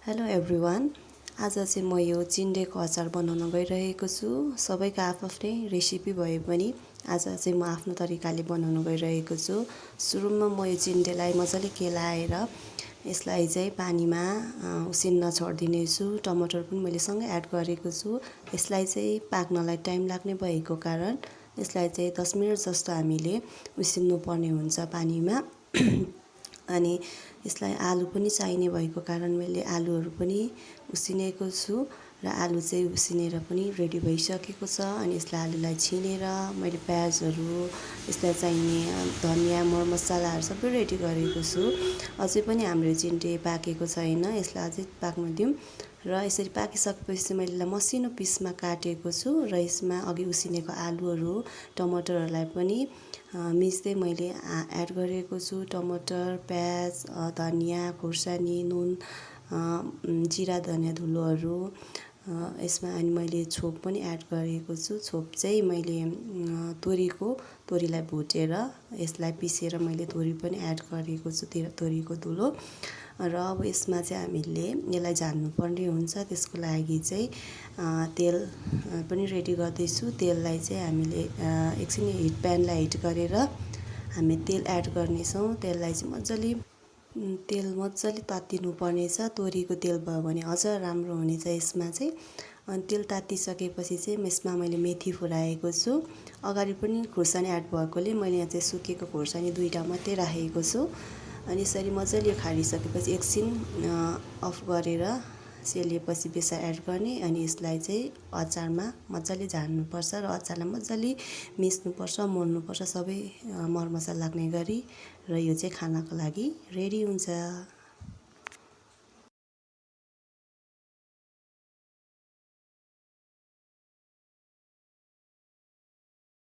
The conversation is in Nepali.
Hello everyone. आज चाहिँ म यो चिन्डेको अचार बनाउन गइरहेको छु। सबैको आफ्नै रेसिपी भए पनि आज चाहिँ म आफ्नो तरिकाले बनाउन गइरहेको छु। सुरुमा म यो चिन्डेलाई मजाले केलाएर यसलाई चाहिँ पानीमा उसिन्न छोडिदिनेछु। टमाटर पनि मैले सँगै एड गरेको छु। यसलाई चाहिँ पाक्नलाई टाइम लाग्ने भएको कारण यसलाई चाहिँ 10 मिनट जस्तो हामीले उसिन्नु पर्ने हुन्छ पानीमा। अनि यसलाई आलु पनि चाहिने भएको कारण मैले आलुहरू पनि उसिनेको छु र आलु चाहिँ उसिनेर पनि रेडी भइसकेको छ। अनि यसलाई आलुलाई छिनेर मैले प्याजहरू यसलाई चाहिने धनियाँ मरमसलाहरू सबै रेडी गरेको छु। अझै पनि हाम्रो चिन्डे पाकेको छैन, यसलाई अझै पाक्न दिउँ। र यसरी पाकिसकेपछि मैले यसलाई मसिनो पिसमा काटेको छु र यसमा अघि उसिनेको आलुहरू टमाटरहरूलाई पनि मिच्दै मैले एड गरेको छु। टमाटर, प्याज, धनियाँ खुर्सानी, नुन, जिरा धनियाँ धुलोहरू यसमा। अनि मैले छोप पनि एड गरेको छु। छोप चाहिँ मैले तोरीलाई भुटेर यसलाई पिसेर मैले तोरी पनि एड गरेको छु, तोरीको धुलो। र अब यसमा चाहिँ हामीले यसलाई झान्नुपर्ने हुन्छ। त्यसको लागि चाहिँ तेल पनि रेडी गर्दैछु। तेललाई चाहिँ हामीले एकछिन प्यानलाई हिट गरेर हामी तेल एड गर्नेछौँ। तेल मजाले तात्तिनु पर्नेछ। तोरीको तेल भयो भने अझ राम्रो हुनेछ यसमा चाहिँ। अनि तेल तात्तिसकेपछि चाहिँ यसमा मैले मेथी फुराएको छु। अगाडि पनि खुर्सानी एड भएकोले मैले यहाँ चाहिँ सुकेको खुर्सानी 2टा मात्रै राखेको छु। अनि यसरी मजाले खारिसकेपछि एकछिन अफ गरेर सेलिएपछि बेसार एड गर्ने। अनि यसलाई चाहिँ अचारमा मजाले झार्नुपर्छ र अचारलाई मजाले मिच्नुपर्छ, मोल्नुपर्छ सबै मरमसला लाग्ने गरी। र यो चाहिँ खानको लागि रेडी हुन्छ।